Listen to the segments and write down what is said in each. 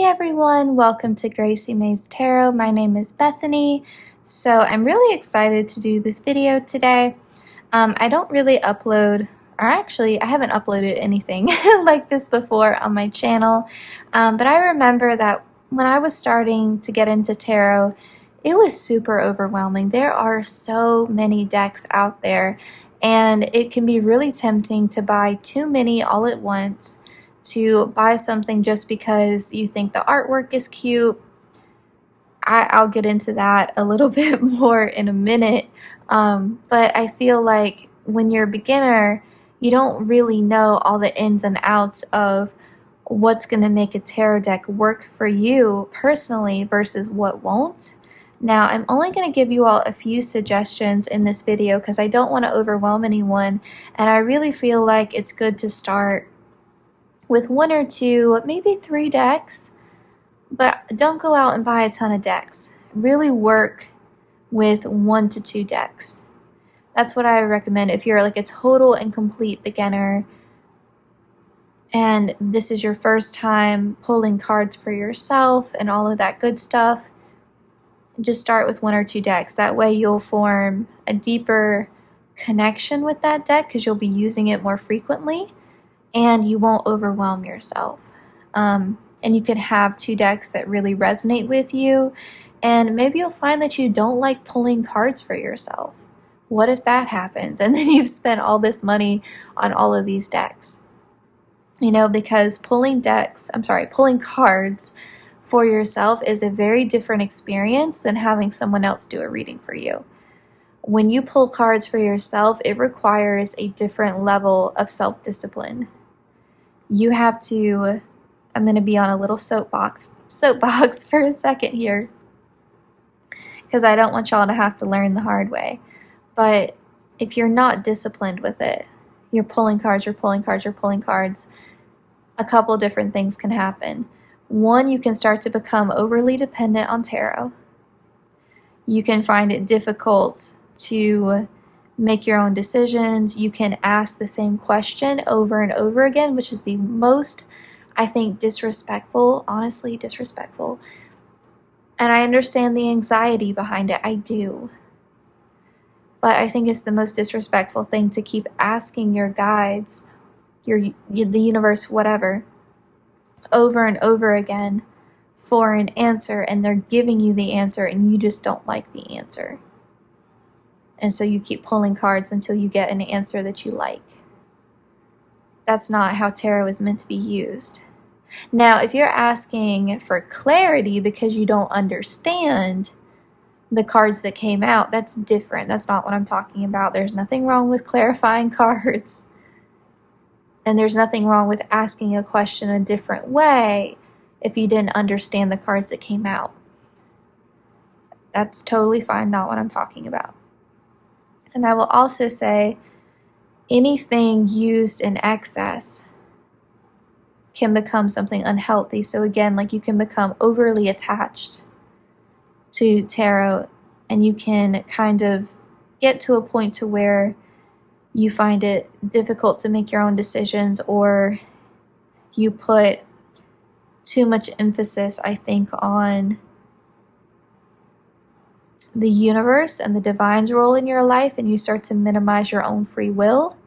everyone, welcome to Gracie May's Tarot. My name is Bethany. So I'm really excited to do this video today. I don't really upload, or actually I haven't uploaded anything like this before on my channel, but I remember that when I was starting to get into tarot, it was super overwhelming. There are so many decks out there, and it can be really tempting to buy too many all at once, to buy something just because you think the artwork is cute. I'll get into that a little bit more in a minute, but I feel like when you're a beginner, you don't really know all the ins and outs of what's going to make a tarot deck work for you personally versus what won't. Now, I'm only going to give you all a few suggestions in this video because I don't want to overwhelm anyone, and I really feel like it's good to start with one or two, maybe 3 decks, but don't go out and buy a ton of decks. Really work with 1 to 2 decks. That's what I recommend if you're like a total and complete beginner and this is your first time pulling cards for yourself and all of that good stuff. Just start with 1 or 2 decks. That way you'll form a deeper connection with that deck because you'll be using it more frequently, and you won't overwhelm yourself. And you can have 2 decks that really resonate with you, and maybe you'll find that you don't like pulling cards for yourself. What if that happens and then you've spent all this money on all of these decks? You know, because pulling cards for yourself is a very different experience than having someone else do a reading for you. When you pull cards for yourself, it requires a different level of self-discipline. You have to, I'm going to be on a little soapbox for a second here, because I don't want y'all to have to learn the hard way. But if you're not disciplined with it, you're pulling cards, a couple different things can happen. One, you can start to become overly dependent on tarot. You can find it difficult to make your own decisions. You can ask the same question over and over again, which is the most, I think, disrespectful, honestly disrespectful. And I understand the anxiety behind it, I do. But I think it's the most disrespectful thing to keep asking your guides, the universe, whatever, over and over again for an answer, and they're giving you the answer and you just don't like the answer. And so you keep pulling cards until you get an answer that you like. That's not how tarot is meant to be used. Now, if you're asking for clarity because you don't understand the cards that came out, that's different. That's not what I'm talking about. There's nothing wrong with clarifying cards. And there's nothing wrong with asking a question a different way if you didn't understand the cards that came out. That's totally fine, not what I'm talking about. And I will also say anything used in excess can become something unhealthy. So again, like you can become overly attached to tarot, and you can kind of get to a point to where you find it difficult to make your own decisions, or you put too much emphasis, I think, on the universe and the divine's role in your life, and you start to minimize your own free will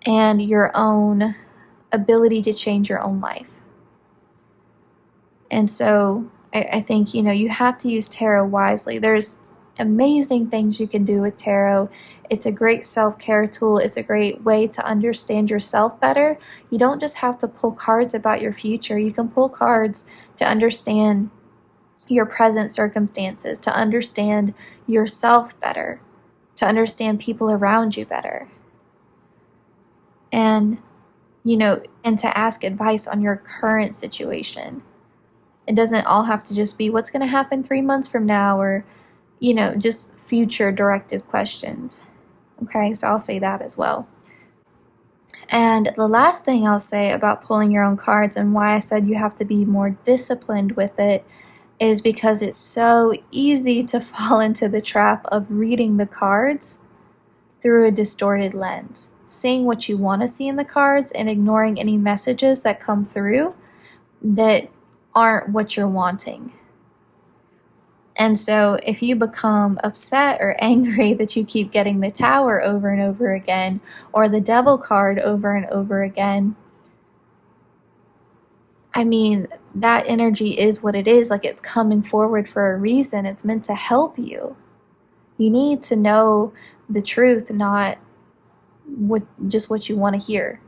and your own ability to change your own life. And so I think, you know, you have to use tarot wisely. There's amazing things you can do with tarot. It's a great self-care tool. It's a great way to understand yourself better. You don't just have to pull cards about your future. You can pull cards to understand your present circumstances, to understand yourself better, to understand people around you better. And, you know, and to ask advice on your current situation. It doesn't all have to just be what's going to happen 3 months from now, or, you know, just future directed questions. Okay, so I'll say that as well. And the last thing I'll say about pulling your own cards and why I said you have to be more disciplined with it is because it's so easy to fall into the trap of reading the cards through a distorted lens, seeing what you want to see in the cards and ignoring any messages that come through that aren't what you're wanting. And so if you become upset or angry that you keep getting the Tower over and over again, or the Devil card over and over again, I mean, that energy is what it is. Like, it's coming forward for a reason. It's meant to help you. You need to know the truth, not just what you want to hear.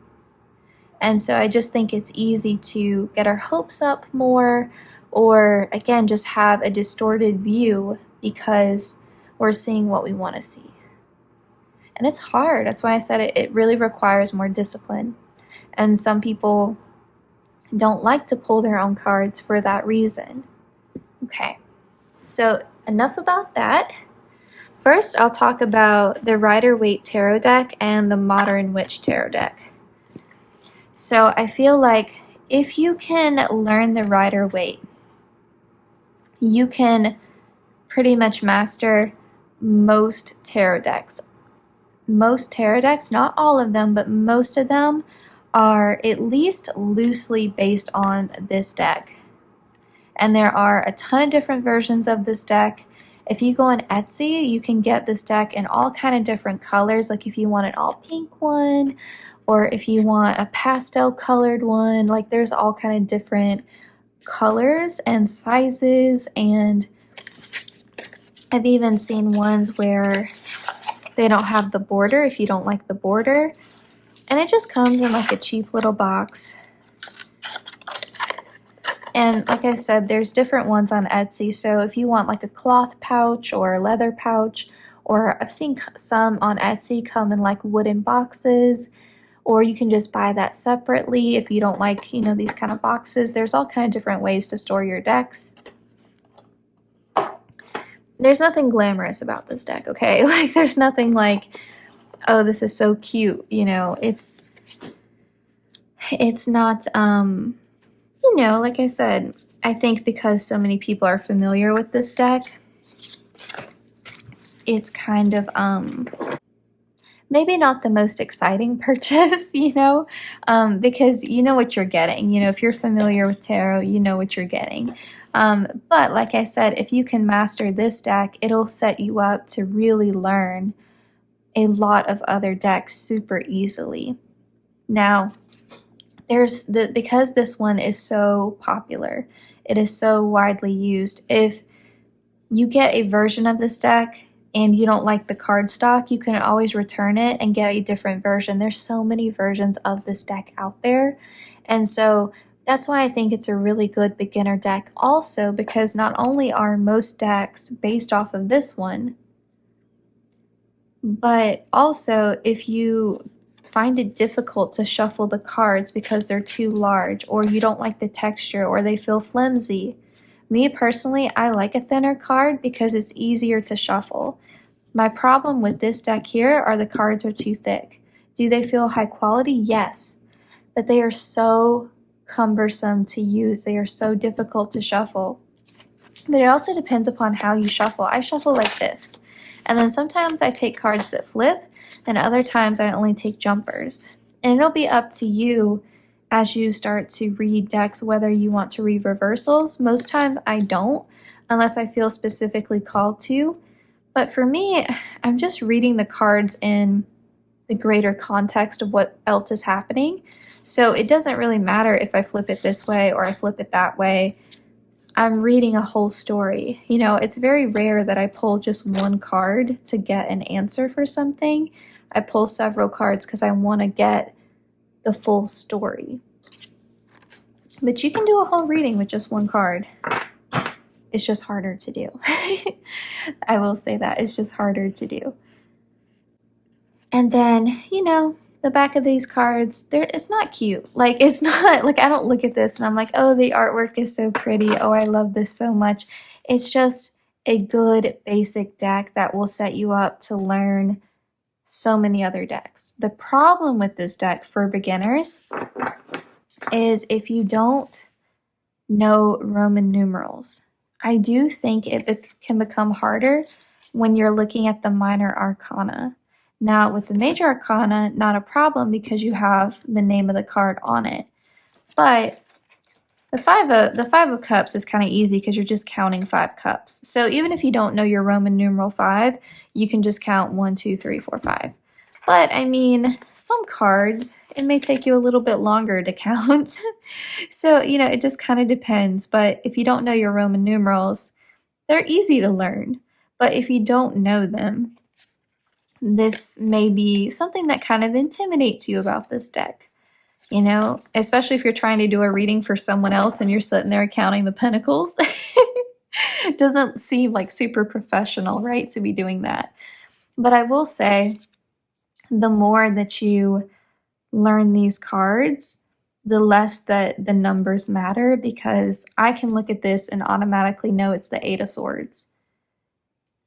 And so I just think it's easy to get our hopes up more, or again, just have a distorted view because we're seeing what we want to see. And it's hard. That's why I said it really requires more discipline. And some people don't like to pull their own cards for that reason. Okay, so enough about that. First, I'll talk about the Rider-Waite Tarot deck and the Modern Witch Tarot deck. So I feel like if you can learn the Rider-Waite, you can pretty much master most tarot decks. Most tarot decks, not all of them, but most of them are at least loosely based on this deck. And there are a ton of different versions of this deck. If you go on Etsy, you can get this deck in all kind of different colors. Like if you want an all pink one, or if you want a pastel colored one, like there's all kind of different colors and sizes. And I've even seen ones where they don't have the border if you don't like the border. And it just comes in like a cheap little box. And like I said, there's different ones on Etsy. So if you want like a cloth pouch or a leather pouch, or I've seen some on Etsy come in like wooden boxes, or you can just buy that separately if you don't like, you know, these kind of boxes. There's all kind of different ways to store your decks. There's nothing glamorous about this deck, okay? Like there's nothing like, oh, this is so cute, you know. It's not, you know, like I said, I think because so many people are familiar with this deck, it's kind of, maybe not the most exciting purchase, you know, because you know what you're getting. You know, if you're familiar with tarot, you know what you're getting. But like I said, if you can master this deck, it'll set you up to really learn a lot of other decks super easily. Now, because this one is so popular, it is so widely used. If you get a version of this deck and you don't like the cardstock, you can always return it and get a different version. There's so many versions of this deck out there. And so that's why I think it's a really good beginner deck also, because not only are most decks based off of this one, but also if you find it difficult to shuffle the cards because they're too large, or you don't like the texture, or they feel flimsy. Me personally, I like a thinner card because it's easier to shuffle. My problem with this deck here are the cards are too thick. Do they feel high quality? Yes, but they are so cumbersome to use. They are so difficult to shuffle. But it also depends upon how you shuffle. I shuffle like this, and then sometimes I take cards that flip, and other times I only take jumpers. And it'll be up to you as you start to read decks whether you want to read reversals. Most times I don't, unless I feel specifically called to. But for me, I'm just reading the cards in the greater context of what else is happening. So it doesn't really matter if I flip it this way or I flip it that way. I'm reading a whole story. You know, it's very rare that I pull just one card to get an answer for something. I pull several cards because I want to get the full story. But you can do a whole reading with just one card. It's just harder to do. I will say that. It's just harder to do. And then, you know, the back of these cards, it's not cute. Like, it's not, like, I don't look at this and I'm like, oh, the artwork is so pretty. Oh, I love this so much. It's just a good basic deck that will set you up to learn so many other decks. The problem with this deck for beginners is if you don't know Roman numerals. I do think it can become harder when you're looking at the minor arcana. Now, with the major arcana, not a problem because you have the name of the card on it. But the five of cups is kind of easy because you're just counting 5 cups. So even if you don't know your Roman numeral 5, you can just count 1, 2, 3, 4, 5. But I mean, some cards, it may take you a little bit longer to count. So, you know, it just kind of depends. But if you don't know your Roman numerals, they're easy to learn. But if you don't know them, this may be something that kind of intimidates you about this deck. You know, especially if you're trying to do a reading for someone else and you're sitting there counting the pentacles. It doesn't seem like super professional, right, to be doing that. But I will say, the more that you learn these cards, the less that the numbers matter, because I can look at this and automatically know it's the 8 of Swords.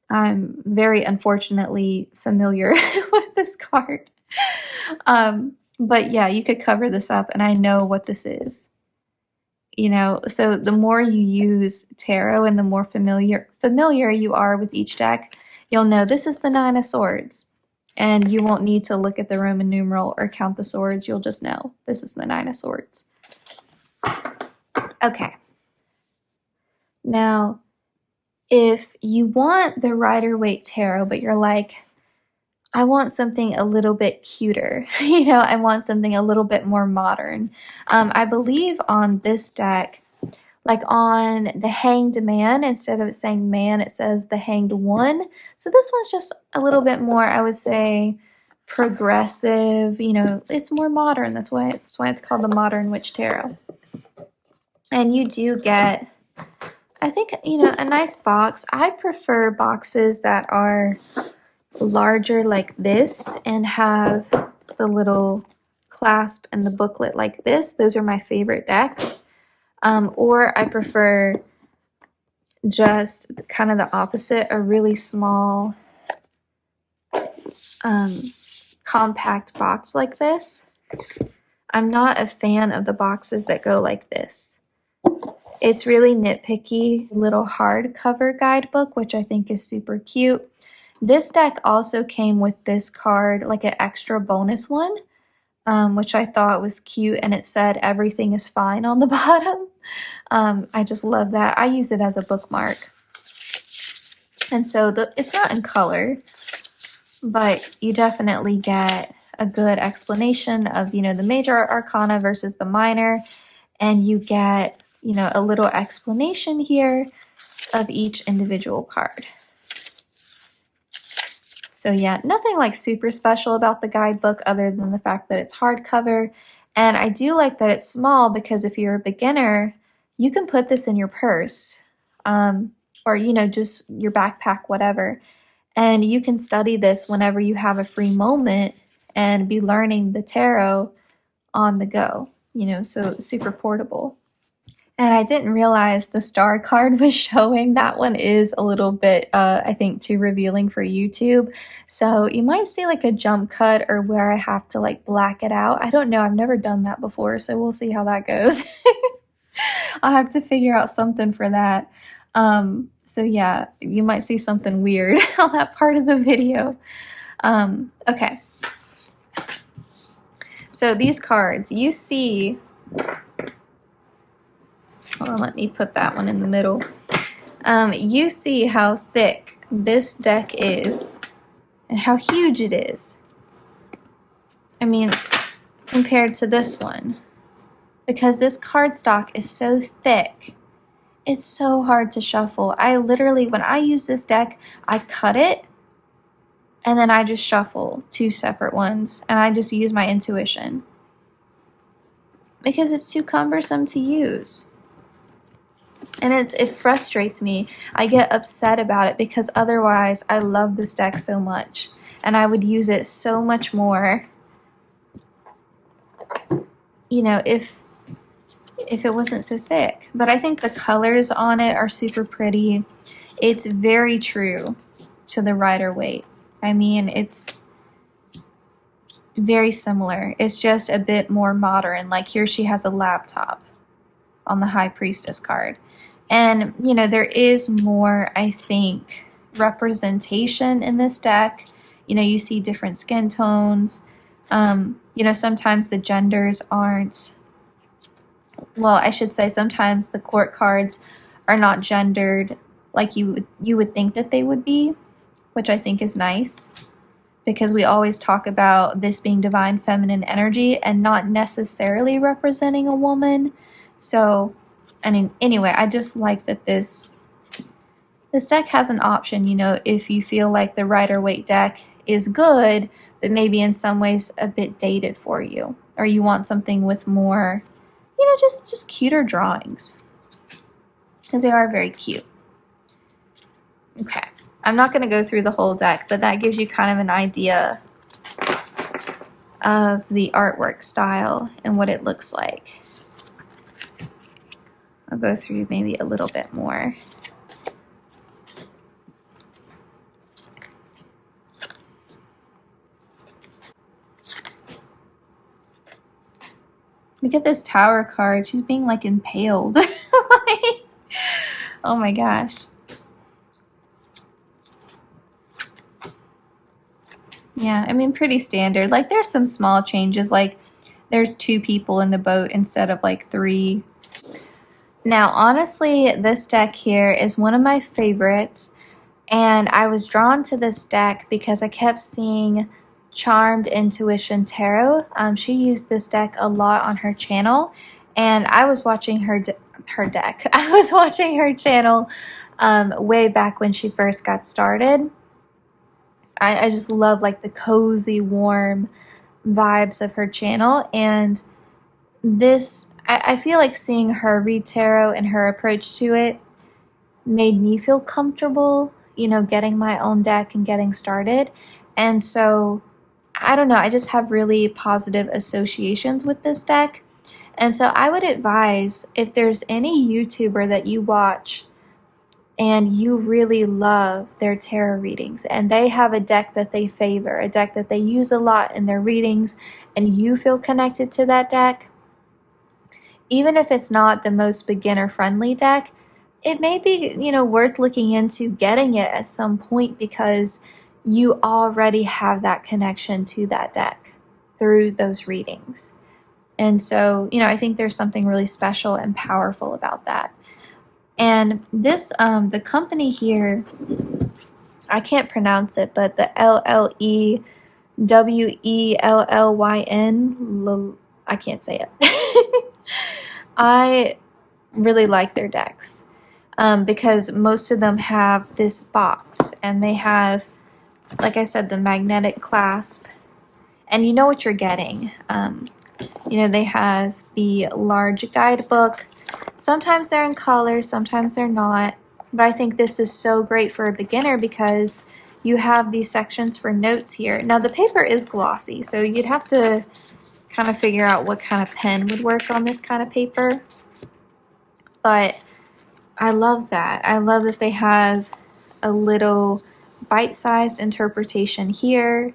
I'm very unfortunately familiar with this card. But yeah, you could cover this up and I know what this is. You know, so the more you use tarot and the more familiar you are with each deck, you'll know this is the 9 of Swords. And you won't need to look at the Roman numeral or count the swords. You'll just know this is the 9 of Swords. Okay. Now, if you want the Rider-Waite Tarot, but you're like, I want something a little bit cuter. You know, I want something a little bit more modern. I believe on this deck, like on the Hanged Man, instead of it saying man, it says the Hanged One. So this one's just a little bit more, I would say, progressive. You know, it's more modern. That's why it's called the Modern Witch Tarot. And you do get, I think, you know, a nice box. I prefer boxes that are larger like this and have the little clasp and the booklet like this. Those are my favorite decks. Or I prefer just kind of the opposite, a really small, compact box like this. I'm not a fan of the boxes that go like this. It's really nitpicky, little hardcover guidebook, which I think is super cute. This deck also came with this card, like an extra bonus one, which I thought was cute, and it said everything is fine on the bottom. I just love that. I use it as a bookmark. And so it's not in color, but you definitely get a good explanation of, you know, the major arcana versus the minor, and you get, you know, a little explanation here of each individual card. So yeah, nothing like super special about the guidebook other than the fact that it's hardcover. And I do like that it's small because if you're a beginner, you can put this in your purse, or, you know, just your backpack, whatever. And you can study this whenever you have a free moment and be learning the tarot on the go, you know, so super portable. And I didn't realize the star card was showing. That one is a little bit, I think, too revealing for YouTube. So you might see like a jump cut or where I have to like black it out. I don't know. I've never done that before, so we'll see how that goes. I'll have to figure out something for that. So yeah, you might see something weird on that part of the video. Okay. So these cards, you see... Hold on, let me put that one in the middle. You see how thick this deck is and how huge it is. I mean, compared to this one. Because this cardstock is so thick, it's so hard to shuffle. I literally, when I use this deck, I cut it and then I just shuffle 2 separate ones and I just use my intuition. Because it's too cumbersome to use. And it frustrates me. I get upset about it because otherwise I love this deck so much. And I would use it so much more, you know, if it wasn't so thick. But I think the colors on it are super pretty. It's very true to the Rider-Waite. I mean, it's very similar. It's just a bit more modern. Like here she has a laptop on the High Priestess card. And, you know, there is more, I think, representation in this deck. You know, you see different skin tones. You know, sometimes the genders aren't well, I should say sometimes the court cards are not gendered like you would think that they would be, which I think is nice, because we always talk about this being divine feminine energy and not necessarily representing a woman. So, I mean, anyway, I just like that this deck has an option, you know, if you feel like the Rider-Waite deck is good, but maybe in some ways a bit dated for you, or you want something with more, you know, just cuter drawings, because they are very cute. Okay, I'm not going to go through the whole deck, but that gives you kind of an idea of the artwork style and what it looks like. I'll go through maybe a little bit more. Look at this Tower card. She's being like impaled. Like, oh my gosh. Yeah, I mean, pretty standard. Like, there's some small changes, like there's 2 people in the boat instead of like 3. Now, honestly, this deck here is one of my favorites, and I was drawn to this deck because I kept seeing Charmed Intuition Tarot. She used this deck a lot on her channel, and I was watching her deck. I was watching her channel way back when she first got started. I just love like the cozy, warm vibes of her channel, and this, I feel like seeing her read tarot and her approach to it made me feel comfortable, you know, getting my own deck and getting started. And so, I don't know, I just have really positive associations with this deck. And so I would advise, if there's any YouTuber that you watch and you really love their tarot readings and they have a deck that they favor, a deck that they use a lot in their readings, and you feel connected to that deck, even if it's not the most beginner friendly deck, it may be, you know, worth looking into getting it at some point, because you already have that connection to that deck through those readings. And so, you know, I think there's something really special and powerful about that. And this, the company here, I can't pronounce it, but the Lellywellyn, I can't say it. I really like their decks because most of them have this box, and they have, like I said, the magnetic clasp, and you know what you're getting. You know, they have the large guidebook. Sometimes they're in color, sometimes they're not, but I think this is so great for a beginner because you have these sections for notes here. Now the paper is glossy, so you'd have to kind of figure out what kind of pen would work on this kind of paper, but I love that. I love that they have a little bite-sized interpretation here,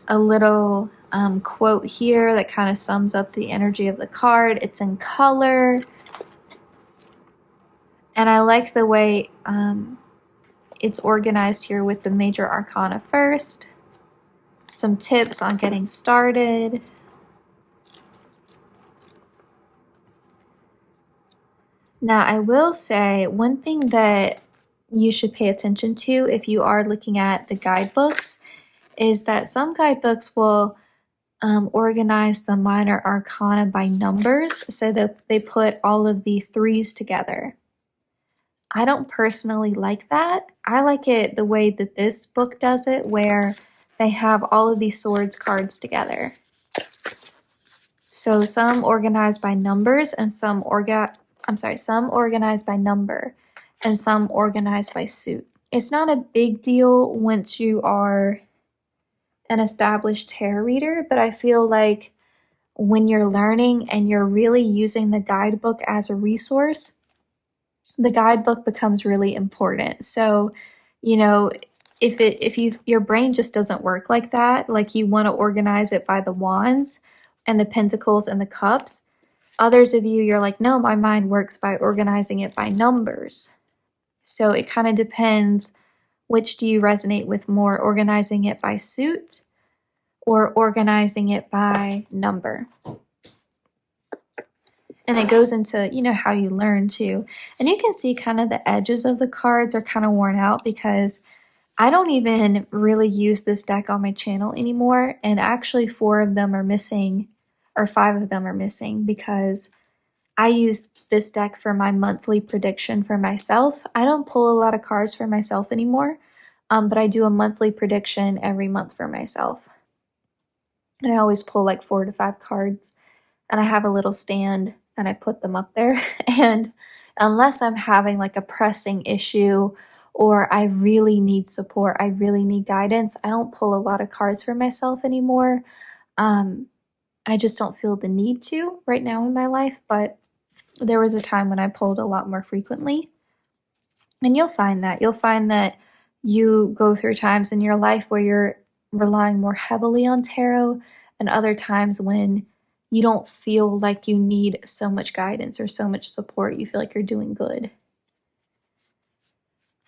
a little quote here that kind of sums up the energy of the card. It's in color, and I like the way it's organized here with the major arcana first, some tips on getting started, now I will say one thing that you should pay attention to if you are looking at the guidebooks is that some guidebooks will organize the minor arcana by numbers, so that they put all of the 3s together. I don't personally like that. I like it the way that this book does it, where they have all of these swords cards together. So some organized by numbers, and some organized by number, and some organized by suit. It's not a big deal once you are an established tarot reader, but I feel like when you're learning and you're really using the guidebook as a resource, the guidebook becomes really important. So, you know, if your brain just doesn't work like that, like you want to organize it by the wands and the pentacles and the cups, others of you, you're like, no, my mind works by organizing it by numbers. So it kind of depends, which do you resonate with more, organizing it by suit or organizing it by number? And it goes into, you know, how you learn too. And you can see kind of the edges of the cards are kind of worn out because I don't even really use this deck on my channel anymore. And actually 4 of them are missing, or 5 of them are missing, because I use this deck for my monthly prediction for myself. I don't pull a lot of cards for myself anymore, but I do a monthly prediction every month for myself. And I always pull like 4 to 5 cards, and I have a little stand and I put them up there. And unless I'm having like a pressing issue or I really need support, I really need guidance, I don't pull a lot of cards for myself anymore. I just don't feel the need to right now in my life, but there was a time when I pulled a lot more frequently. And you'll find that. You'll find that you go through times in your life where you're relying more heavily on tarot, and other times when you don't feel like you need so much guidance or so much support. You feel like you're doing good.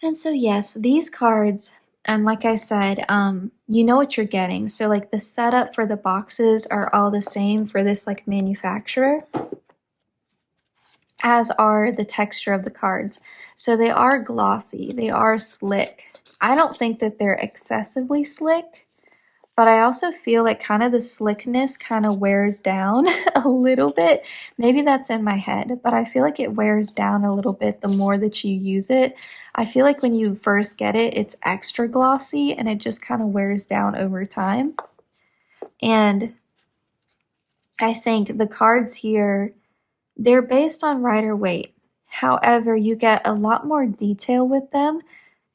And so yes, these cards, and like I said, you know what you're getting. So like the setup for the boxes are all the same for this like manufacturer, as are the texture of the cards. So they are glossy, they are slick. I don't think that they're excessively slick, but I also feel like kind of the slickness kind of wears down a little bit. Maybe that's in my head, but I feel like it wears down a little bit the more that you use it. I feel like when you first get it, it's extra glossy and it just kind of wears down over time. And I think the cards here, they're based on Rider-Waite. However, you get a lot more detail with them,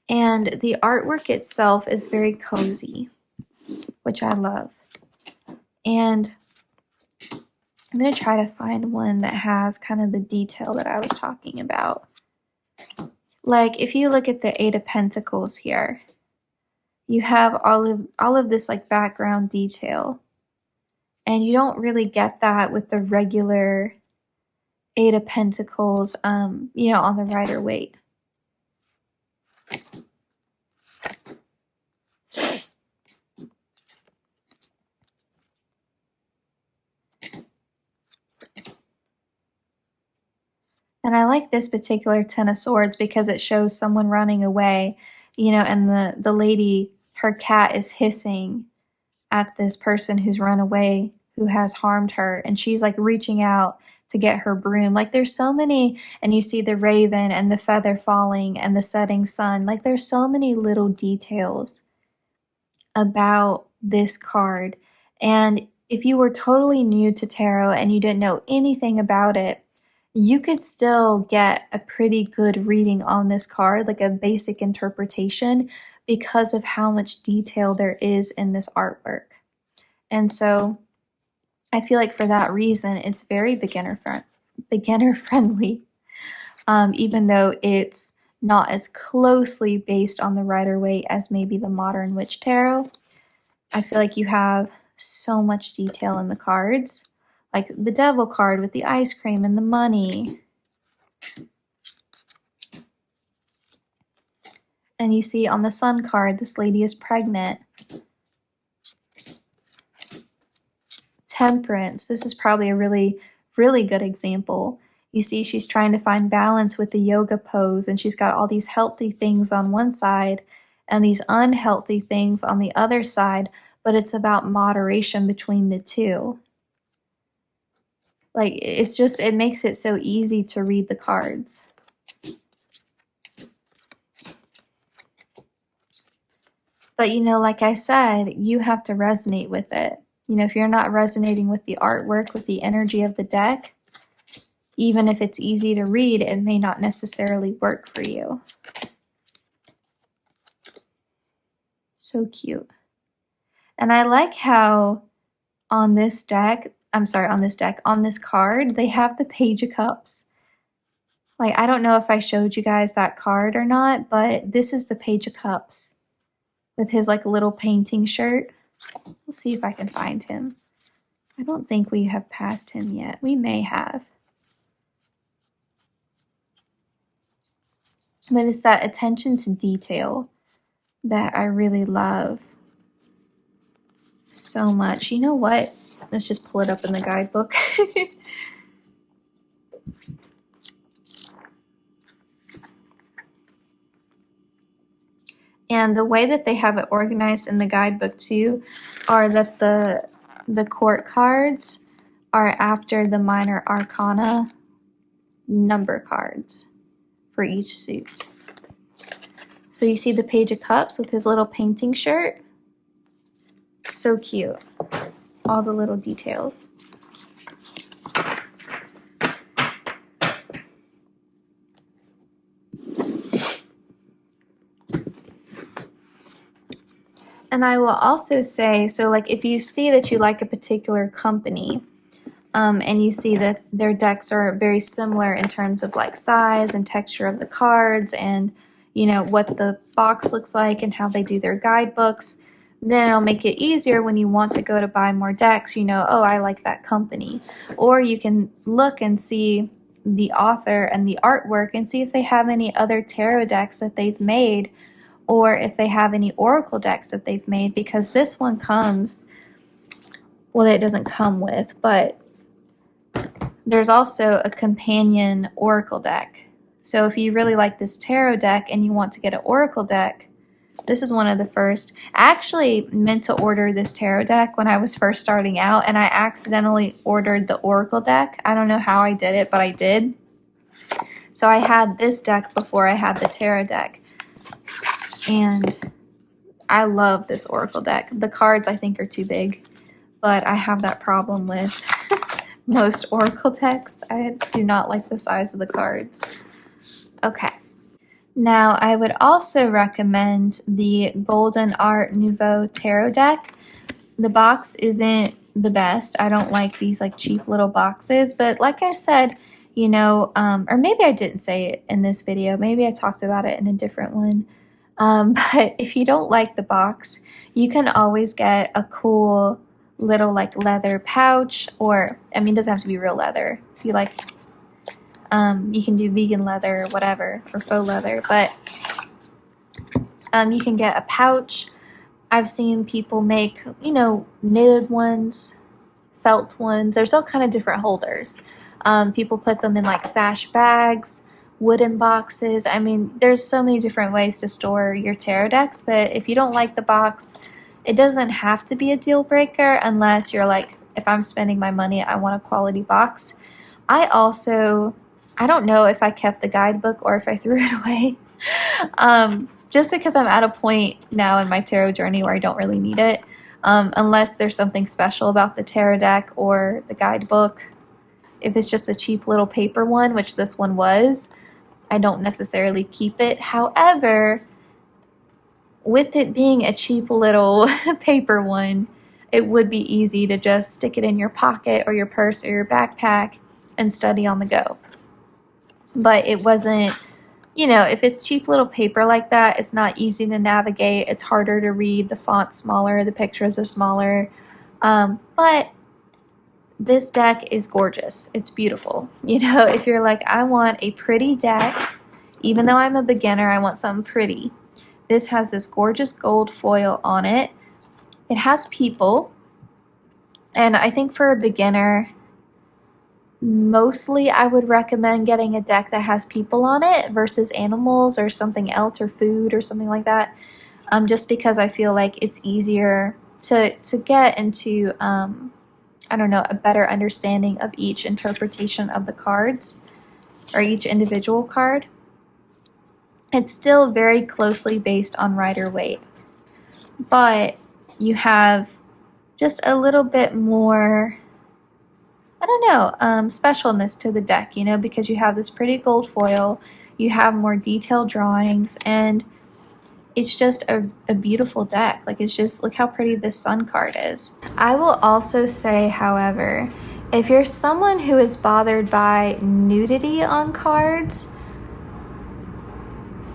and the artwork itself is very cozy, which I love. And I'm going to try to find one that has kind of the detail that I was talking about. Like if you look at the 8 of Pentacles here, you have all of this like background detail. And you don't really get that with the regular 8 of Pentacles, you know, on the Rider-Waite. And I like this particular 10 of Swords because it shows someone running away, you know, and the lady, her cat is hissing at this person who's run away, who has harmed her, and she's like reaching out to get her broom. Like there's so many, and you see the raven and the feather falling and the setting sun. Like there's so many little details about this card. And if you were totally new to tarot and you didn't know anything about it, you could still get a pretty good reading on this card, like a basic interpretation, because of how much detail there is in this artwork. And so I feel like for that reason, it's very beginner friendly, even though it's not as closely based on the Rider-Waite as maybe the Modern Witch Tarot. I feel like you have so much detail in the cards, like the Devil card with the ice cream and the money. And you see on the Sun card, this lady is pregnant. Temperance, this is probably a really, really good example. You see she's trying to find balance with the yoga pose, and she's got all these healthy things on one side and these unhealthy things on the other side, but it's about moderation between the two. Like, it's just, it makes it so easy to read the cards. But, you know, like I said, you have to resonate with it. You know, if you're not resonating with the artwork, with the energy of the deck, even if it's easy to read, it may not necessarily work for you. So cute. And I like how on this card, they have the Page of Cups. Like, I don't know if I showed you guys that card or not, but this is the Page of Cups with his like little painting shirt. We'll see if I can find him. I don't think we have passed him yet. We may have. But it's that attention to detail that I really love so much. You know what? Let's just pull it up in the guidebook. And the way that they have it organized in the guidebook too are that the court cards are after the minor arcana number cards for each suit. So you see the Page of Cups with his little painting shirt. So cute. All the little details. And I will also say, so like if you see that you like a particular company, and you see that their decks are very similar in terms of like size and texture of the cards and, you know, what the box looks like and how they do their guidebooks, then it'll make it easier when you want to go to buy more decks, you know, oh, I like that company. Or you can look and see the author and the artwork and see if they have any other tarot decks that they've made, or if they have any oracle decks that they've made, because this one comes, well, it doesn't come with, but there's also a companion oracle deck. So if you really like this tarot deck and you want to get an oracle deck, this is one of the first. I actually meant to order this tarot deck when I was first starting out, and I accidentally ordered the oracle deck. I don't know how I did it, but I did. So I had this deck before I had the tarot deck. And I love this oracle deck. The cards I think are too big, but I have that problem with most oracle decks. I do not like the size of the cards. Okay. Now I would also recommend the Golden Art Nouveau Tarot deck. The box isn't the best. I don't like these like cheap little boxes, but like I said, you know, or maybe I didn't say it in this video. Maybe I talked about it in a different one. But if you don't like the box, you can always get a cool little like leather pouch, or I mean, it doesn't have to be real leather. If you like, you can do vegan leather, whatever, or faux leather, but you can get a pouch. I've seen people make, you know, knitted ones, felt ones. There's all kind of different holders. People put them in like sash bags, wooden boxes. I mean, there's so many different ways to store your tarot decks that if you don't like the box, it doesn't have to be a deal breaker unless you're like, if I'm spending my money, I want a quality box. I don't know if I kept the guidebook or if I threw it away. Just because I'm at a point now in my tarot journey where I don't really need it. Unless there's something special about the tarot deck or the guidebook. If it's just a cheap little paper one, which this one was, I don't necessarily keep it. However, with it being a cheap little paper one, it would be easy to just stick it in your pocket or your purse or your backpack and study on the go. But it wasn't, you know, if it's cheap little paper like that, it's not easy to navigate. It's harder to read. The font's smaller. The pictures are smaller. But this deck is gorgeous. It's beautiful. You know, if you're like, I want a pretty deck, even though I'm a beginner, I want something pretty. This has this gorgeous gold foil on it. It has people. And I think for a beginner, mostly I would recommend getting a deck that has people on it versus animals or something else or food or something like that. Just because I feel like it's easier to get into, I don't know, a better understanding of each interpretation of the cards or each individual card. It's still very closely based on Rider-Waite, but you have just a little bit more, I don't know, specialness to the deck, you know, because you have this pretty gold foil, you have more detailed drawings, and it's just a beautiful deck. Like, it's just, look how pretty this sun card is. I will also say, however, if you're someone who is bothered by nudity on cards,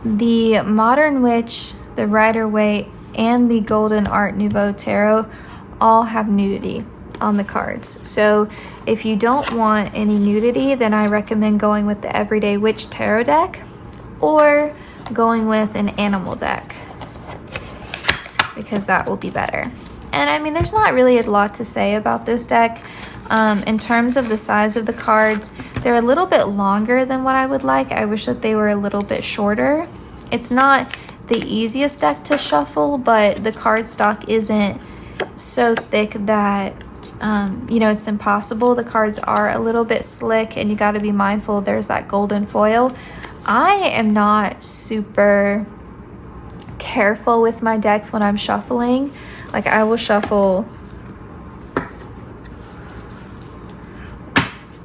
the Modern Witch, the Rider-Waite, and the Golden Art Nouveau Tarot all have nudity on the cards. So if you don't want any nudity, then I recommend going with the Everyday Witch Tarot deck or going with an animal deck, because that will be better. And I mean, there's not really a lot to say about this deck. In terms of the size of the cards, they're a little bit longer than what I would like. I wish that they were a little bit shorter. It's not the easiest deck to shuffle, but the cardstock isn't so thick that you know, it's impossible. The cards are a little bit slick, and you got to be mindful there's that golden foil. I am not super careful with my decks when I'm shuffling. Like, I will shuffle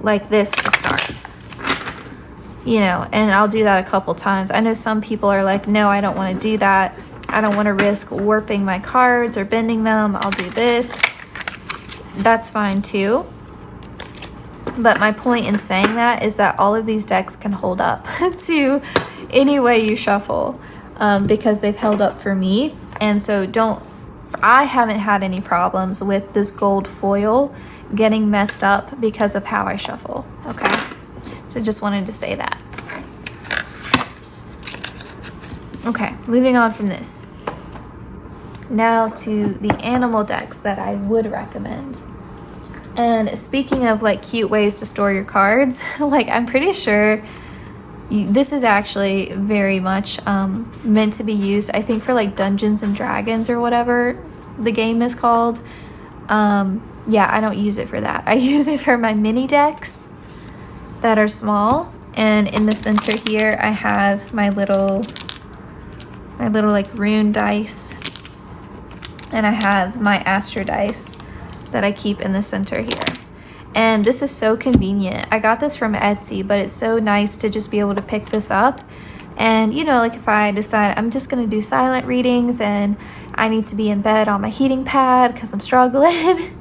like this to start, you know, and I'll do that a couple times. I know some people are like, no, I don't want to do that. I don't want to risk warping my cards or bending them. I'll do this. That's fine too. But my point in saying that is that all of these decks can hold up to any way you shuffle, because they've held up for me. And so I haven't had any problems with this gold foil getting messed up because of how I shuffle. Okay, so just wanted to say that. Okay, moving on from this. Now to the animal decks that I would recommend. And speaking of like cute ways to store your cards, like I'm pretty sure this is actually very much meant to be used, I think, for like Dungeons and Dragons or whatever the game is called. Yeah, I don't use it for that. I use it for my mini decks that are small. And in the center here, I have my little like rune dice, and I have my astro dice that I keep in the center here. And this is so convenient. I got this from Etsy, but it's so nice to just be able to pick this up. And you know, like if I decide I'm just gonna do silent readings and I need to be in bed on my heating pad because I'm struggling.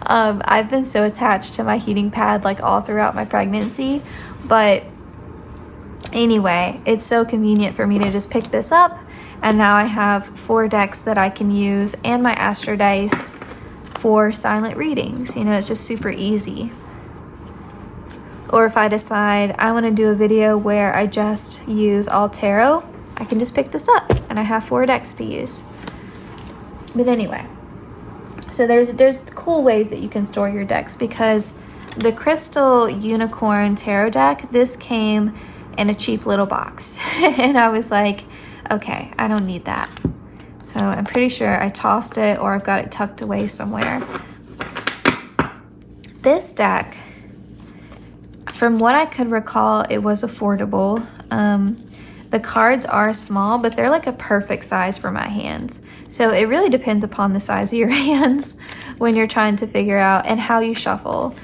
I've been so attached to my heating pad like all throughout my pregnancy, but anyway, it's so convenient for me to just pick this up, and now I have 4 decks that I can use and my astro dice for silent readings. You know, it's just super easy. Or if I decide I want to do a video where I just use all tarot, I can just pick this up and I have 4 decks to use. But anyway, so there's cool ways that you can store your decks, because the Crystal Unicorn Tarot deck, this came in a cheap little box. And I was like, okay, I don't need that. So I'm pretty sure I tossed it, or I've got it tucked away somewhere. This deck, from what I could recall, it was affordable. The cards are small, but they're like a perfect size for my hands. So it really depends upon the size of your hands when you're trying to figure out and how you shuffle.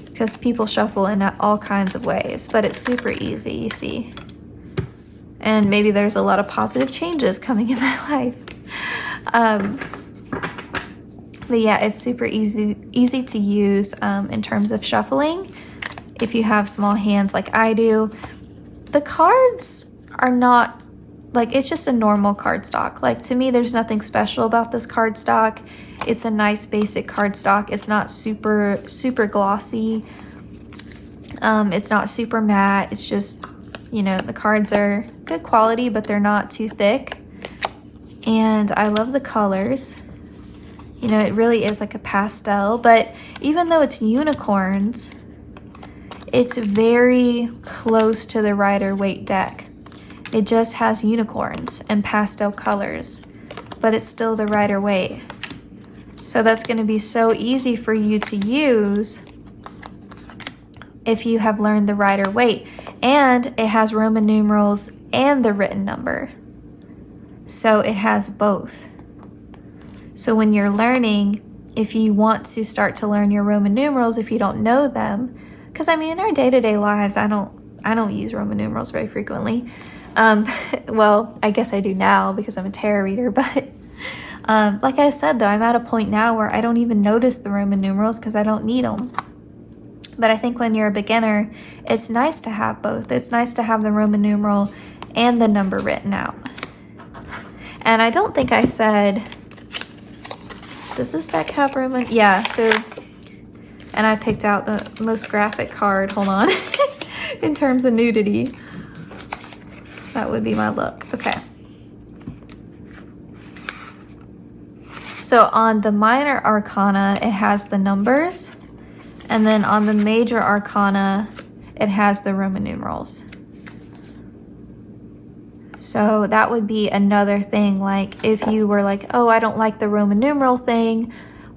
Because people shuffle in all kinds of ways, but it's super easy, you see. And maybe there's a lot of positive changes coming in my life. But yeah, it's super easy to use in terms of shuffling if you have small hands like I do. The cards are not, like, it's just a normal cardstock. Like, to me, there's nothing special about this cardstock. It's a nice basic cardstock. It's not super glossy. It's not super matte. It's just, you know, the cards are good quality, but they're not too thick. And I love the colors. You know, it really is like a pastel, but even though it's unicorns, it's very close to the Rider-Waite deck. It just has unicorns and pastel colors, but it's still the Rider-Waite. So that's going to be so easy for you to use if you have learned the Rider-Waite. And it has Roman numerals and the written number. So it has both. So when you're learning, if you want to start to learn your Roman numerals, if you don't know them, because I mean in our day-to-day lives, I don't use Roman numerals very frequently. Well, I guess I do now because I'm a tarot reader, but like I said though, I'm at a point now where I don't even notice the Roman numerals because I don't need them. But I think when you're a beginner, it's nice to have both. It's nice to have the Roman numeral and the number written out. And I don't think I said, does this deck have Roman? Yeah, so, and I picked out the most graphic card, hold on, in terms of nudity. That would be my look, okay. So on the minor arcana, it has the numbers. And then on the major arcana, it has the Roman numerals. So that would be another thing, like if you were like, oh, I don't like the Roman numeral thing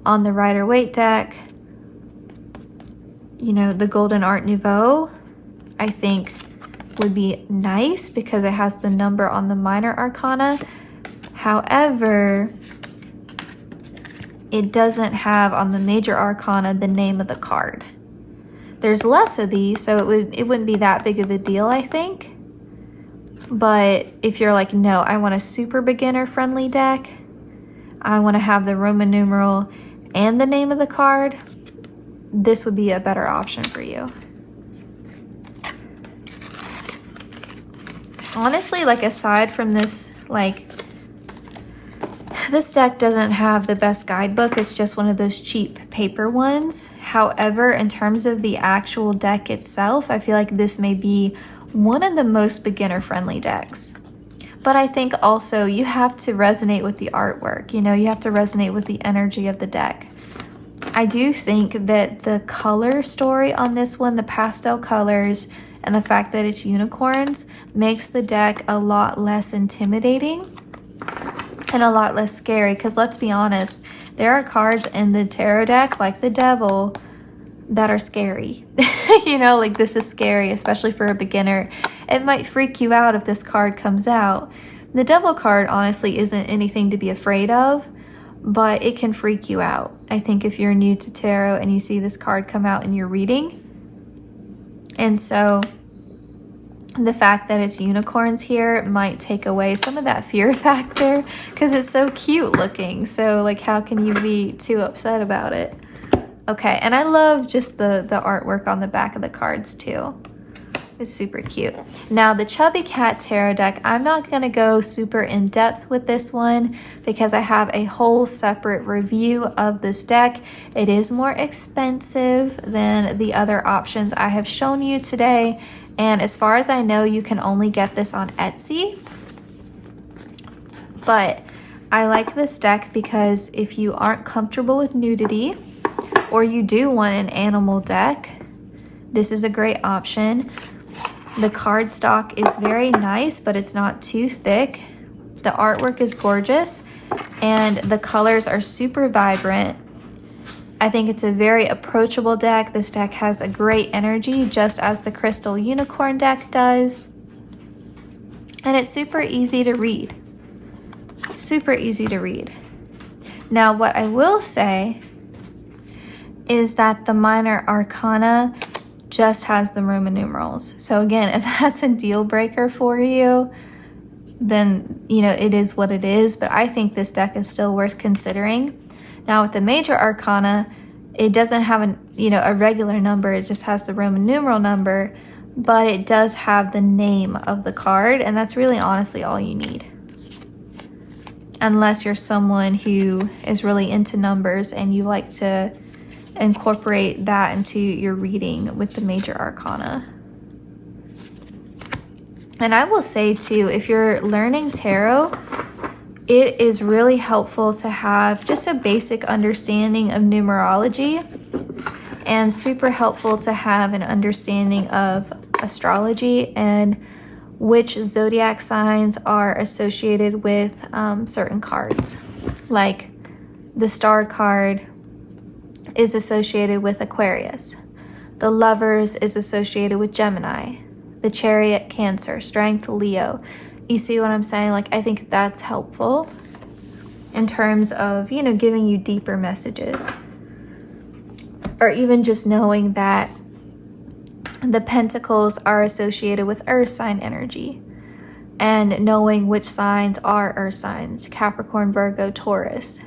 on the Rider-Waite deck, you know, the golden Art Nouveau, I think would be nice because it has the number on the minor arcana. However, it doesn't have on the major arcana the name of the card. There's less of these, so it wouldn't be that big of a deal, I think. But if you're like, no, I want a super beginner friendly deck, I want to have the Roman numeral and the name of the card, this would be a better option for you. Honestly, like aside from this, like this deck doesn't have the best guidebook. It's just one of those cheap paper ones. However, in terms of the actual deck itself, I feel like this may be one of the most beginner-friendly decks. But I think also you have to resonate with the artwork. You know, you have to resonate with the energy of the deck. I do think that the color story on this one, the pastel colors, and the fact that it's unicorns makes the deck a lot less intimidating and a lot less scary. Because let's be honest, there are cards in the tarot deck, like the Devil, that are scary. You know, like this is scary, especially for a beginner. It might freak you out if this card comes out. The Devil card honestly isn't anything to be afraid of, but it can freak you out. I think if you're new to tarot and you see this card come out in your reading. And so the fact that it's unicorns here might take away some of that fear factor because it's so cute looking. So like, how can you be too upset about it? Okay, and I love just the artwork on the back of the cards too. It's super cute. Now the Chubby Cat Tarot deck, I'm not going to go super in depth with this one because I have a whole separate review of this deck. It is more expensive than the other options I have shown you today. And as far as I know, you can only get this on Etsy. But I like this deck because if you aren't comfortable with nudity, or you do want an animal deck, this is a great option. The cardstock is very nice, but it's not too thick. The artwork is gorgeous, and the colors are super vibrant. I think it's a very approachable deck. This deck has a great energy, just as the Crystal Unicorn deck does. And it's super easy to read. Super easy to read. Now, what I will say is that the minor arcana just has the Roman numerals. So again, if that's a deal breaker for you, then, you know, it is what it is. But I think this deck is still worth considering. Now with the major arcana, it doesn't have a regular number. It just has the Roman numeral number, but it does have the name of the card. And that's really honestly all you need. Unless you're someone who is really into numbers and you like to incorporate that into your reading with the major arcana. And I will say too, if you're learning tarot, it is really helpful to have just a basic understanding of numerology, and super helpful to have an understanding of astrology and which zodiac signs are associated with certain cards. Like the Star card is associated with Aquarius. The Lovers is associated with Gemini. The Chariot, Cancer. Strength, Leo. You see what I'm saying? Like, I think that's helpful in terms of, you know, giving you deeper messages. Or even just knowing that the Pentacles are associated with Earth sign energy. And knowing which signs are Earth signs. Capricorn, Virgo, Taurus.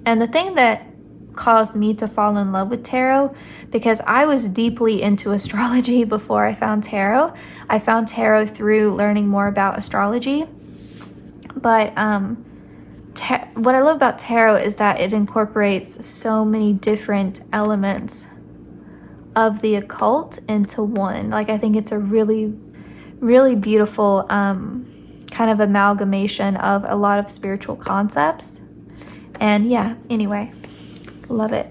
And the thing that caused me to fall in love with tarot, because I was deeply into astrology before I found tarot. I found tarot through learning more about astrology. But what I love about tarot is that it incorporates so many different elements of the occult into one. Like, I think it's a really, really beautiful kind of amalgamation of a lot of spiritual concepts. And yeah, anyway, love it.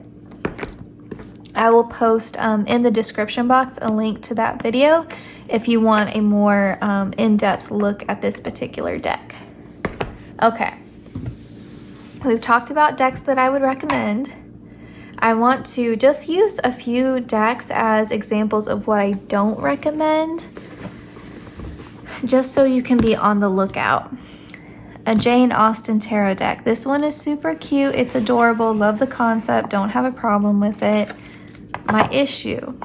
I will post in the description box a link to that video if you want a more in-depth look at this particular deck. Okay, we've talked about decks that I would recommend. I want to just use a few decks as examples of what I don't recommend, just so you can be on the lookout. A Jane Austen tarot deck. This one is super cute. It's adorable. Love the concept. Don't have a problem with it. My issue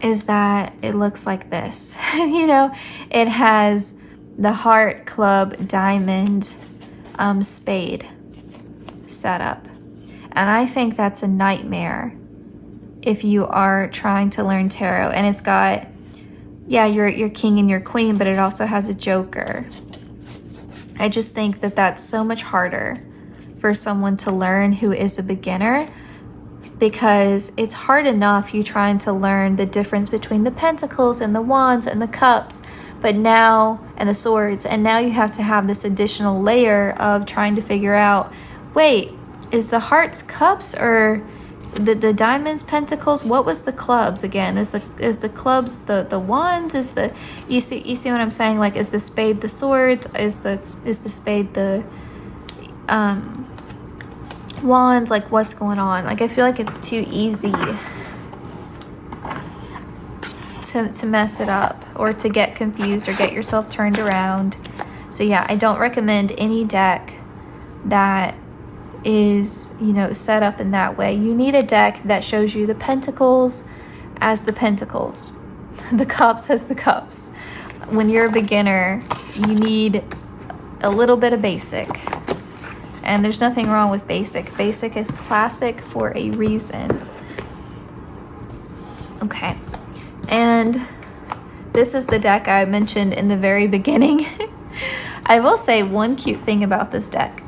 is that it looks like this. You know, it has the heart, club, diamond, spade setup. And I think that's a nightmare if you are trying to learn tarot. And it's got, yeah, your king and your queen, but it also has a joker. I just think that that's so much harder for someone to learn who is a beginner, because it's hard enough you trying to learn the difference between the pentacles and the wands and the cups, but now, and the swords, and now you have to have this additional layer of trying to figure out, wait, is the hearts cups or the diamonds pentacles? What was the clubs again? Is the clubs the wands? Is the, you see what I'm saying? Like, is the spade the swords? Is the spade the wands? Like, what's going on? Like, I feel like it's too easy to mess it up, or to get confused or get yourself turned around. So yeah, I don't recommend any deck that is, you know, set up in that way. You need a deck that shows you the pentacles as the pentacles, the cups as the cups. When you're a beginner, you need a little bit of basic, and there's nothing wrong with basic. Basic is classic for a reason. Okay, and this is the deck I mentioned in the very beginning. I will say one cute thing about this deck.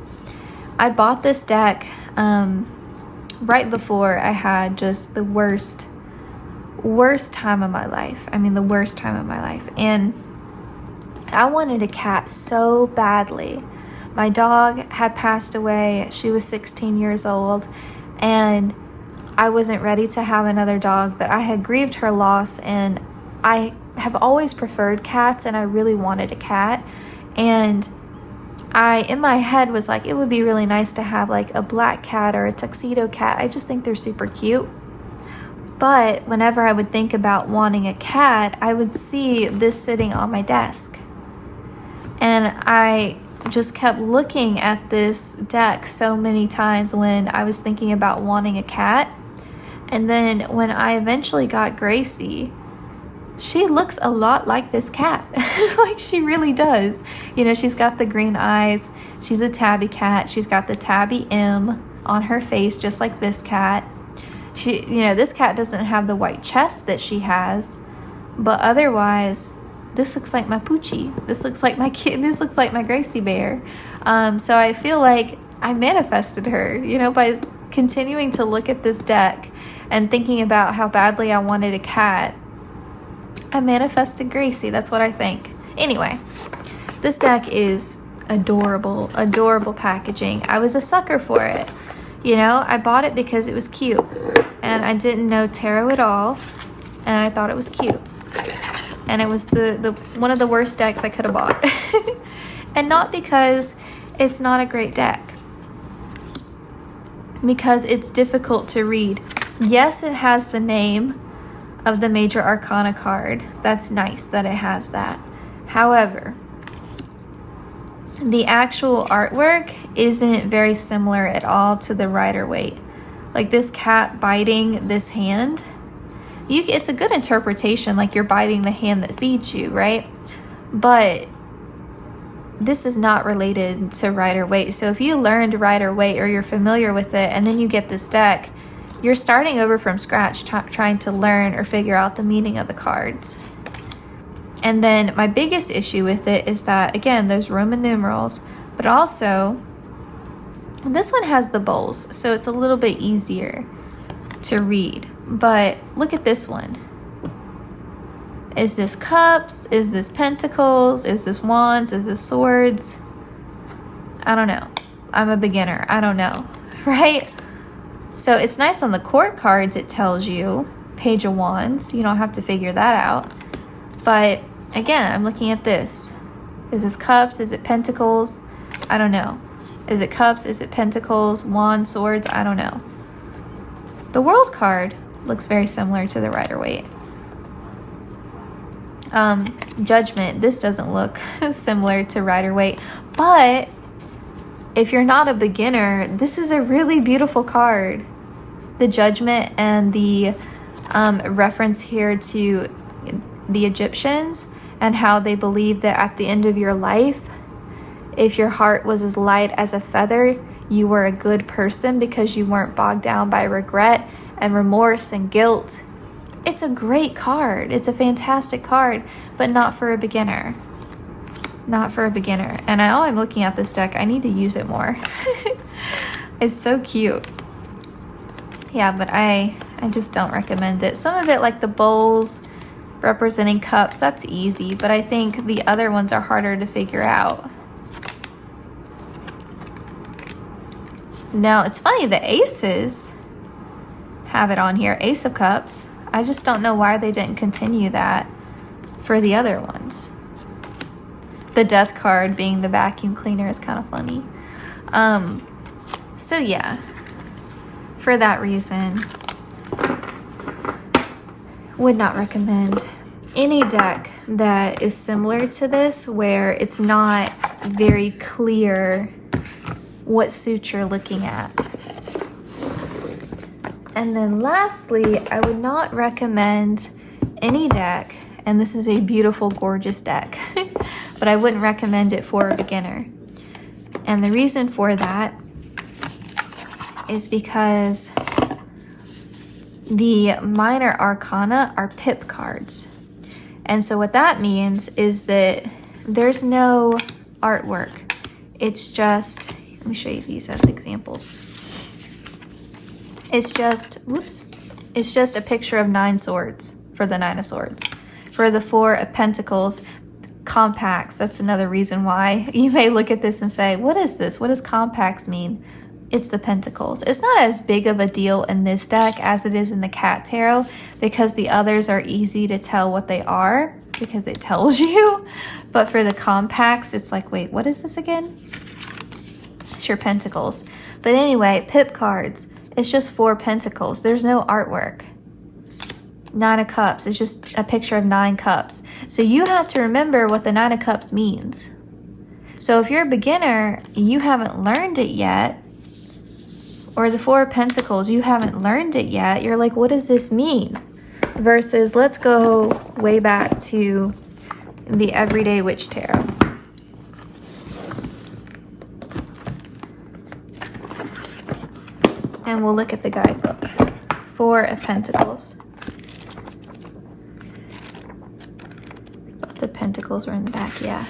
I bought this deck right before I had just the worst time of my life. I mean, the worst time of my life. And I wanted a cat so badly. My dog had passed away. She was 16 years old, and I wasn't ready to have another dog, but I had grieved her loss, and I have always preferred cats, and I really wanted a cat. And I, in my head, was like, it would be really nice to have like a black cat or a tuxedo cat. I just think they're super cute. But whenever I would think about wanting a cat, I would see this sitting on my desk. And I just kept looking at this deck so many times when I was thinking about wanting a cat. And then when I eventually got Gracie, she looks a lot like this cat. Like, she really does. You know, she's got the green eyes. She's a tabby cat. She's got the tabby M on her face, just like this cat. She, you know, this cat doesn't have the white chest that she has, but otherwise, this looks like my Poochie. This looks like my kid. This looks like my Gracie bear. So I feel like I manifested her, you know, by continuing to look at this deck and thinking about how badly I wanted a cat. I manifested Gracie. That's what I think. Anyway, this deck is adorable, adorable packaging. I was a sucker for it. You know, I bought it because it was cute, and I didn't know tarot at all, and I thought it was cute. And it was the one of the worst decks I could have bought. And not because it's not a great deck, because it's difficult to read. Yes, it has the name of the major arcana card. That's nice that it has that. However, the actual artwork isn't very similar at all to the Rider-Waite. Like, this cat biting this hand, it's a good interpretation, like you're biting the hand that feeds you, right? But this is not related to Rider-Waite. So if you learned Rider-Waite or you're familiar with it, and then you get this deck, you're starting over from scratch, trying to learn or figure out the meaning of the cards. And then my biggest issue with it is that, again, those Roman numerals, but also this one has the bowls, so it's a little bit easier to read. But look at this one. Is this cups? Is this pentacles? Is this wands? Is this swords? I don't know. I'm a beginner. I don't know, right? So it's nice on the court cards, it tells you, Page of Wands. You don't have to figure that out. But again, I'm looking at this. Is this cups? Is it pentacles? I don't know. Is it cups? Is it pentacles? Wands, swords? I don't know. The World card looks very similar to the Rider-Waite. Judgment. This doesn't look similar to Rider-Waite. But if you're not a beginner, this is a really beautiful card. The Judgment and the reference here to the Egyptians and how they believed that at the end of your life, if your heart was as light as a feather, you were a good person because you weren't bogged down by regret and remorse and guilt. It's a great card. It's a fantastic card, but not for a beginner. Not for a beginner. And I know I'm looking at this deck. I need to use it more. It's so cute. Yeah, but I just don't recommend it. Some of it, like the bowls representing cups, that's easy, but I think the other ones are harder to figure out. Now, it's funny, the aces have it on here, Ace of Cups. I just don't know why they didn't continue that for the other ones. The Death card being the vacuum cleaner is kind of funny. So yeah, for that reason, would not recommend any deck that is similar to this, where it's not very clear what suit you're looking at. And then lastly, I would not recommend any deck, and this is a beautiful, gorgeous deck, but I wouldn't recommend it for a beginner. And the reason for that is because the minor arcana are pip cards. And so what that means is that there's no artwork. It's just, let me show you these as examples. It's just, whoops, it's just a picture of 9 swords for the 9 of swords. For the 4 of pentacles, compacts, that's another reason why you may look at this and say, what is this? What does compacts mean? It's the pentacles. It's not as big of a deal in this deck as it is in the Cat Tarot, because the others are easy to tell what they are because it tells you. But for the compacts, it's like, wait, what is this again? It's your pentacles. But anyway, pip cards. It's just 4 pentacles. There's no artwork. 9 of Cups. It's just a picture of 9 cups. So you have to remember what the 9 of Cups means. So if you're a beginner, you haven't learned it yet, or the 4 of Pentacles, you haven't learned it yet, you're like, what does this mean? Versus, let's go way back to the Everyday Witch Tarot. And we'll look at the guidebook. 4 of Pentacles. The pentacles are in the back, yeah.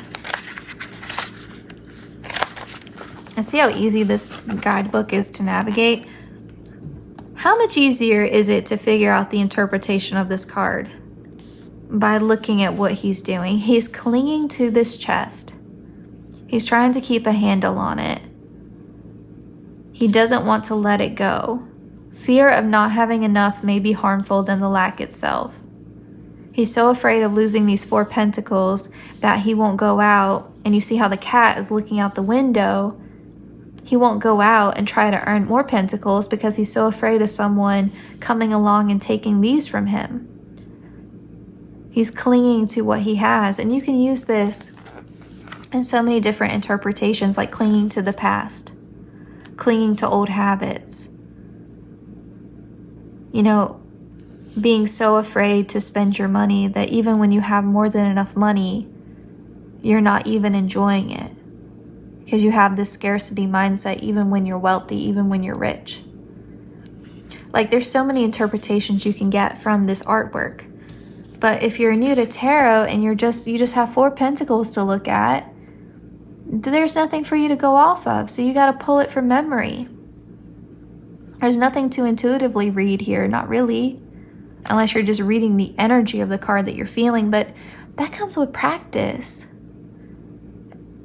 And see how easy this guidebook is to navigate? How much easier is it to figure out the interpretation of this card? By looking at what he's doing. He's clinging to this chest. He's trying to keep a handle on it. He doesn't want to let it go. Fear of not having enough may be harmful than the lack itself. He's so afraid of losing these 4 pentacles that he won't go out. And you see how the cat is looking out the window. He won't go out and try to earn more pentacles because he's so afraid of someone coming along and taking these from him. He's clinging to what he has. And you can use this in so many different interpretations, like clinging to the past, clinging to old habits. You know, being so afraid to spend your money that even when you have more than enough money, you're not even enjoying it. Because you have this scarcity mindset even when you're wealthy, even when you're rich. Like, there's so many interpretations you can get from this artwork. But if you're new to tarot and you just have 4 pentacles to look at, there's nothing for you to go off of. So you got to pull it from memory. There's nothing to intuitively read here, not really. Unless you're just reading the energy of the card that you're feeling. But that comes with practice.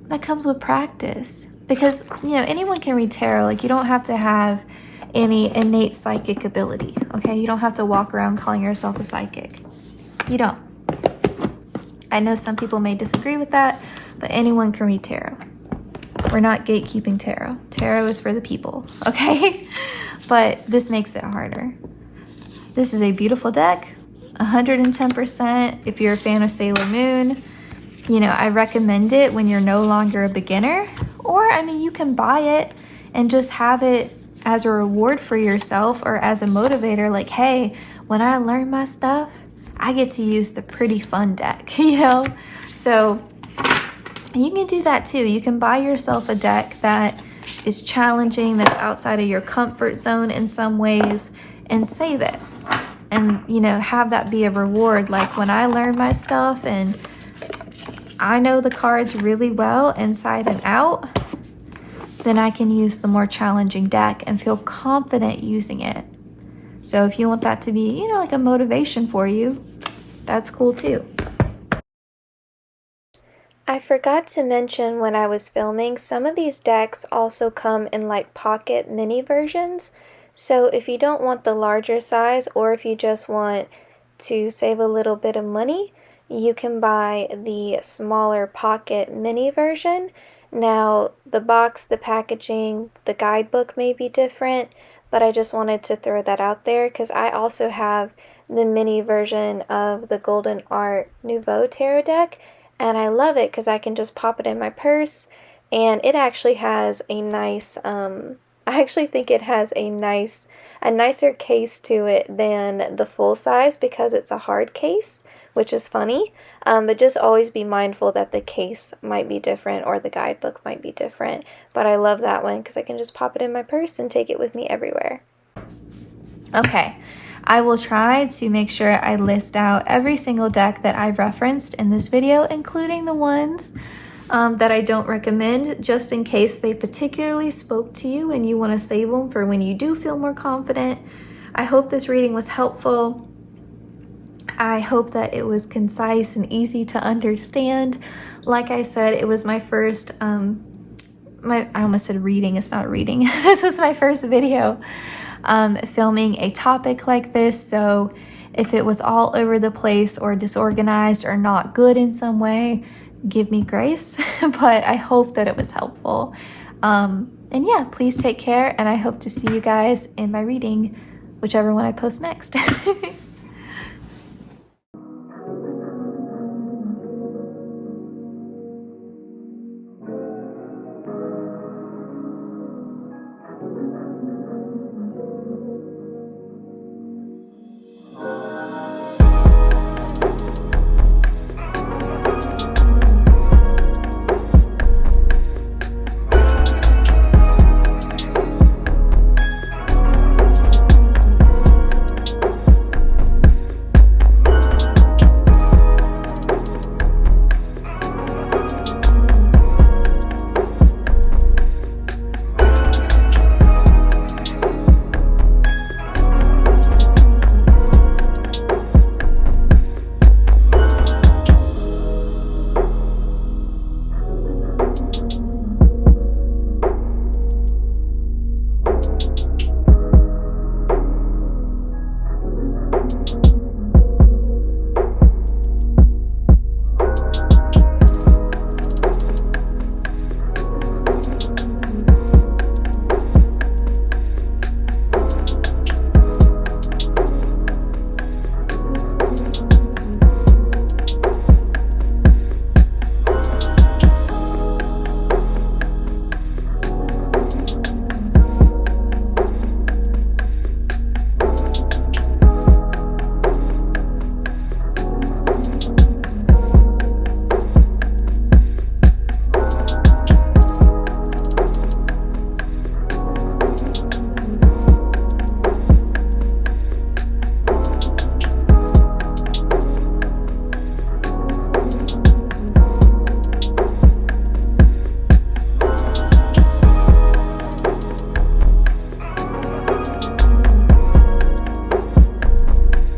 That comes with practice. Because, you know, anyone can read tarot. Like, you don't have to have any innate psychic ability, okay? You don't have to walk around calling yourself a psychic. You don't. I know some people may disagree with that, but anyone can read tarot. We're not gatekeeping tarot. Tarot is for the people, okay? But this makes it harder. This is a beautiful deck, 110%. If you're a fan of Sailor Moon, you know, I recommend it when you're no longer a beginner. Or, I mean, you can buy it and just have it as a reward for yourself or as a motivator. Like, hey, when I learn my stuff, I get to use the pretty fun deck, you know? So you can do that too. You can buy yourself a deck that is challenging, that's outside of your comfort zone in some ways, and save it. And, you know, have that be a reward. Like when I learn my stuff and I know the cards really well inside and out, then I can use the more challenging deck and feel confident using it. So if you want that to be, you know, like a motivation for you, that's cool too. I forgot to mention when I was filming, some of these decks also come in like pocket mini versions. So if you don't want the larger size, or if you just want to save a little bit of money, you can buy the smaller pocket mini version. Now, the box, the packaging, the guidebook may be different, but I just wanted to throw that out there because I also have the mini version of the Golden Art Nouveau tarot deck, and I love it because I can just pop it in my purse, and it actually has a nice, I actually think it has a nicer case to it than the full size because it's a hard case, which is funny. But just always be mindful that the case might be different or the guidebook might be different. But I love that one because I can just pop it in my purse and take it with me everywhere. Okay, I will try to make sure I list out every single deck that I've referenced in this video, including the ones that I don't recommend, just in case they particularly spoke to you and you want to save them for when you do feel more confident. I hope this reading was helpful. I hope that it was concise and easy to understand. Like I said, it was my first, I almost said reading, it's not reading. This was my first video filming a topic like this, so if it was all over the place or disorganized or not good in some way, give me grace, but I hope that it was helpful. And yeah, please take care, and I hope to see you guys in my reading, whichever one I post next.